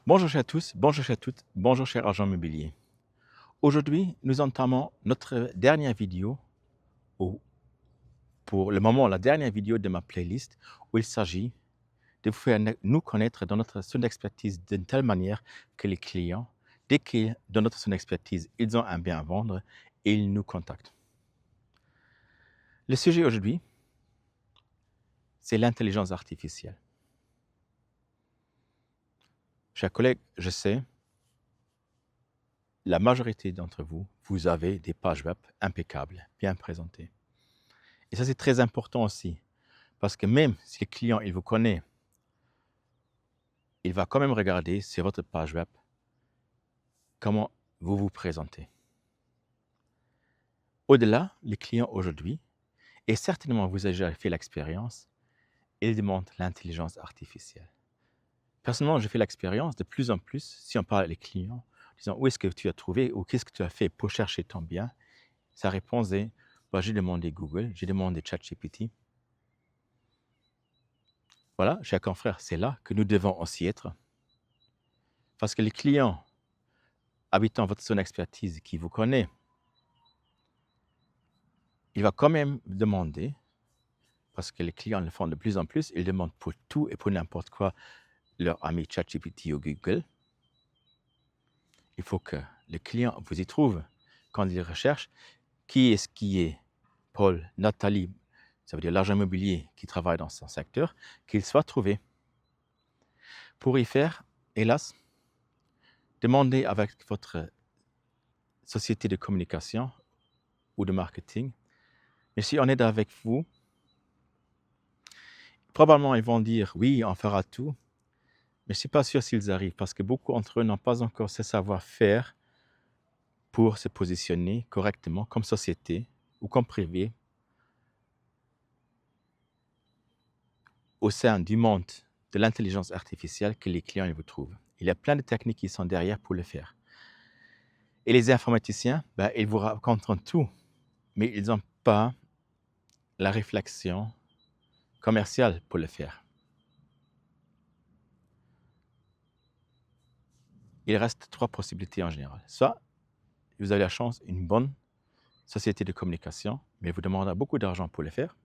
Bonjour chers tous, bonjour chers toutes, bonjour cher agent immobilier. Aujourd'hui, nous entamons notre dernière vidéo, ou pour le moment la dernière vidéo de ma playlist, où il s'agit de vous faire nous connaître dans notre zone d'expertise d'une telle manière que les clients, dès qu'ils, dans notre zone d'expertise, ils ont un bien à vendre, ils nous contactent. Le sujet aujourd'hui, c'est l'intelligence artificielle. Chers collègues, je sais, la majorité d'entre vous, vous avez des pages web impeccables, bien présentées. Et ça, c'est très important aussi, parce que même si le client, il vous connaît, il va quand même regarder sur votre page web comment vous vous présentez. Au-delà, les clients aujourd'hui, et certainement vous avez déjà fait l'expérience, ils demandent l'intelligence artificielle. Personnellement, j'ai fait l'expérience de plus en plus, si on parle avec les clients, en disant où est-ce que tu as trouvé ou qu'est-ce que tu as fait pour chercher ton bien, sa réponse est j'ai demandé Google, j'ai demandé ChatGPT. Voilà, chers confrères, c'est là que nous devons aussi être. Parce que les clients habitant votre zone d'expertise qui vous connaît, il va quand même demander, parce que les clients le font de plus en plus, ils demandent pour tout et pour n'importe quoi leur ami ChatGPT ou Google. Il faut que le client vous y trouve quand il recherche qui est Paul, Nathalie, ça veut dire l'agent immobilier qui travaille dans son secteur, qu'il soit trouvé. Pour y faire, hélas, demandez avec votre société de communication ou de marketing. Mais si on est avec vous, probablement ils vont dire oui, on fera tout, mais je ne suis pas sûr s'ils arrivent parce que beaucoup d'entre eux n'ont pas encore ce savoir-faire pour se positionner correctement comme société ou comme privé au sein du monde de l'intelligence artificielle que les clients ils vous trouvent. Il y a plein de techniques qui sont derrière pour le faire. Et les informaticiens, ils vous raconteront tout, mais ils n'ont pas la réflexion commerciale pour le faire. Il reste 3 possibilités en général. Soit vous avez la chance, une bonne société de communication, mais vous demandera beaucoup d'argent pour le faire,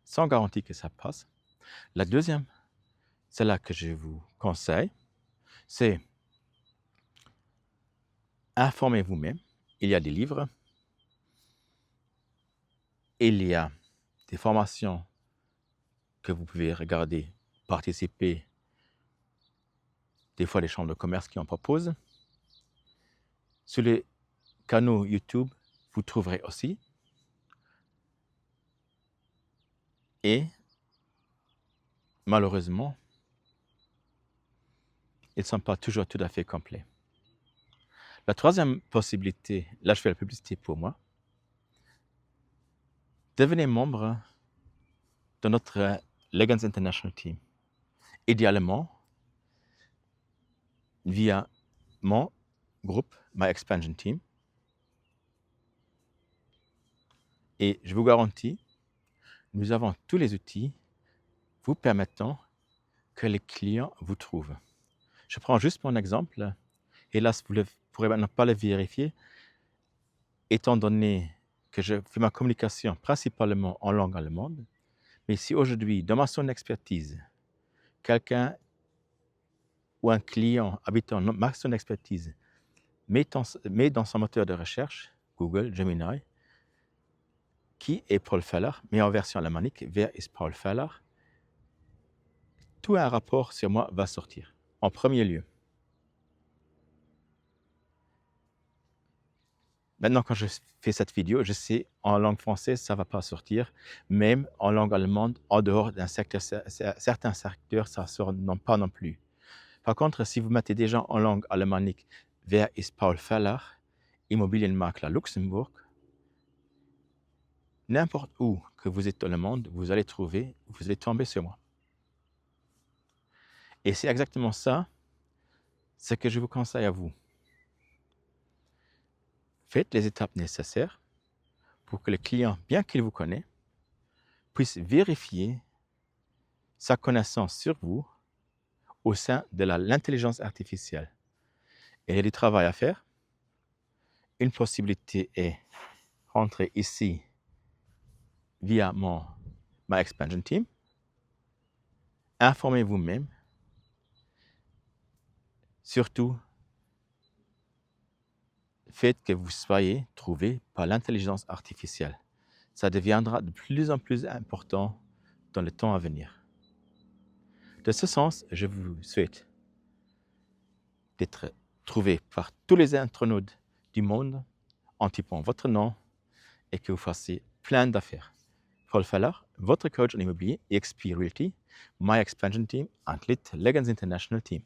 sans garantie que ça passe. La deuxième, celle-là que je vous conseille, c'est informez vous-même. Il y a des livres, il y a des formations que vous pouvez regarder, participer, des fois des chambres de commerce qui en proposent. Sur les canaux YouTube, vous trouverez aussi. Et malheureusement, ils ne sont pas toujours tout à fait complets. La troisième possibilité, là je fais la publicité pour moi, devenez membre de notre Legends International Team. Idéalement, via mon groupe, My Expansion Team. Et je vous garantis, nous avons tous les outils vous permettant que les clients vous trouvent. Je prends juste mon exemple. Hélas, vous ne pourrez maintenant pas le vérifier, étant donné que je fais ma communication principalement en langue allemande. Mais si aujourd'hui, dans ma zone d'expertise, quelqu'un ou un client habitant ma zone d'expertise met dans son moteur de recherche, Google, Gemini, qui est Paul Feller, mais en version alémanique, wer ist Paul Feller, tout un rapport sur moi va sortir. En premier lieu. Maintenant, quand je fais cette vidéo, je sais en langue française, ça ne va pas sortir. Même en langue allemande, en dehors d'un secteur, certains secteurs, ça ne sort pas non plus. Par contre, si vous mettez déjà en langue alémanique, wer ist Paul Feller, Immobilienmakler Luxembourg, n'importe où que vous êtes dans le monde, vous allez tomber sur moi. Et c'est exactement ça, ce que je vous conseille à vous. Faites les étapes nécessaires pour que le client, bien qu'il vous connaisse, puisse vérifier sa connaissance sur vous au sein de l'intelligence artificielle. Il y a du travail à faire. Une possibilité est rentrer ici via My Expansion Team. Informez vous-même. Surtout, faites que vous soyez trouvé par l'intelligence artificielle. Ça deviendra de plus en plus important dans le temps à venir. De ce sens, je vous souhaite d'être trouvé par tous les internautes du monde en typant votre nom et que vous fassiez plein d'affaires. Paul Feller, votre coach en immobilier, eXp Realty, My Expansion Team, and Lit Legends International Team.